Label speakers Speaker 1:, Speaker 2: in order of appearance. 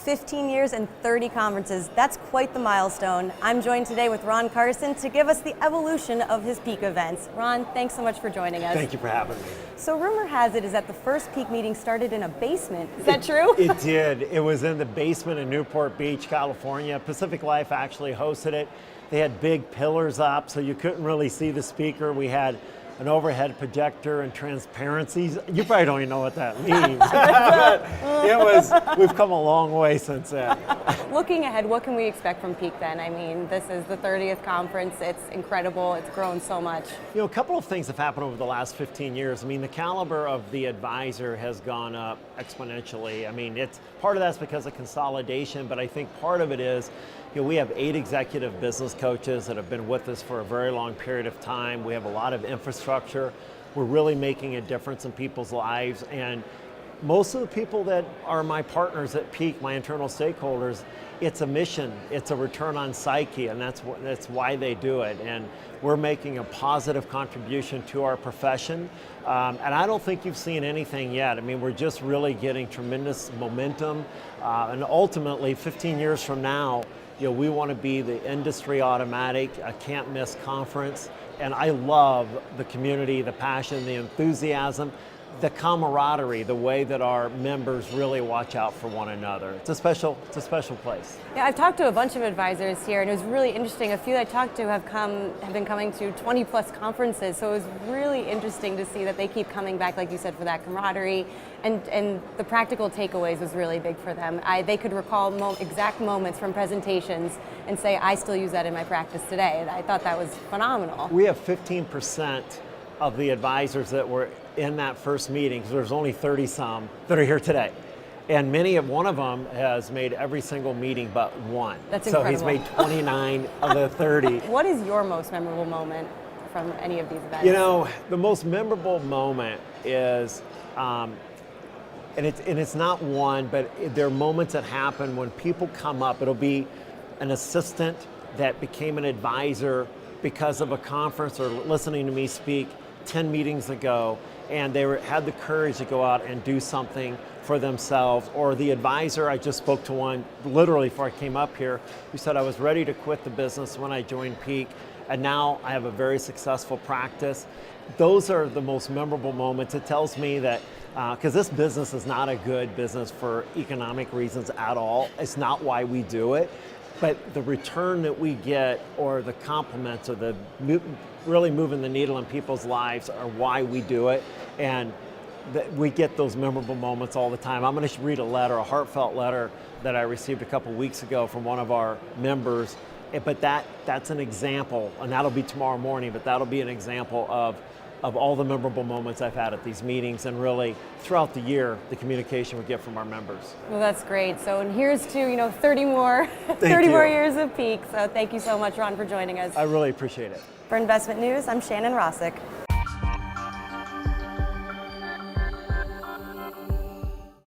Speaker 1: 15 years and 30 conferences. That's quite the milestone. I'm joined today with Ron Carson to give us the evolution of his Peak events. Ron, thanks so much for joining us.
Speaker 2: Thank you for having me.
Speaker 1: So rumor has it is that the first Peak meeting started in a basement. Is that true?
Speaker 2: It did. It was in the basement in Newport Beach, California. Pacific Life actually hosted it. They had big pillars up so you couldn't really see the speaker. We had an overhead projector and transparencies. You probably don't even know what that means. We've come a long way since then.
Speaker 1: Looking ahead, what can we expect from Peak then? I mean, this is the 30th conference. It's incredible. It's grown so much.
Speaker 2: You know, a couple of things have happened over the last 15 years. I mean, the caliber of the advisor has gone up exponentially. I mean, it's part of that's because of consolidation, but I think part of it is, you know, we have 8 executive business coaches that have been with us for a very long period of time. We have a lot of infrastructure. We're really making a difference in people's lives. And most of the people that are my partners at Peak, my internal stakeholders, it's a mission, it's a return on psyche, and that's why they do it. And we're making a positive contribution to our profession. And I don't think you've seen anything yet. I mean, we're just really getting tremendous momentum. And ultimately, 15 years from now, you know, we want to be the industry automatic, a can't miss conference. And I love the community, the passion, the enthusiasm, the camaraderie, the way that our members really watch out for one another. It's a special place.
Speaker 1: Yeah, I've talked to a bunch of advisors here, and it was really interesting. A few I talked to have been coming to 20 plus conferences, so it was really interesting to see that they keep coming back, like you said, for that camaraderie, and the practical takeaways was really big for them. They could recall exact moments from presentations and say, I still use that in my practice today. And I thought that was phenomenal.
Speaker 2: We have 15% of the advisors that were in that first meeting, because there's only 30 some that are here today. And one of them has made every single meeting but one.
Speaker 1: That's incredible.
Speaker 2: So he's made 29 of the 30.
Speaker 1: What is your most memorable moment from any of these events?
Speaker 2: You know, the most memorable moment is, and it's not one, but there are moments that happen when people come up. It'll be an assistant that became an advisor because of a conference or listening to me speak 10 meetings ago, and they had the courage to go out and do something for themselves. Or the advisor, I just spoke to one literally before I came up here, who said, I was ready to quit the business when I joined Peak, and now I have a very successful practice. Those are the most memorable moments. It tells me that, because this business is not a good business for economic reasons at all. It's not why we do it. But the return that we get, or the compliments, or the really moving the needle in people's lives are why we do it. And we get those memorable moments all the time. I'm going to read a heartfelt letter that I received a couple weeks ago from one of our members. But that's an example, and that'll be tomorrow morning, but that'll be an example of all the memorable moments I've had at these meetings, and really throughout the year, the communication we get from our members.
Speaker 1: Well, that's great. So, and here's to 30 more years of Peak. So thank you so much, Ron, for joining us.
Speaker 2: I really appreciate it.
Speaker 1: For Investment News, I'm Shannon Rossick.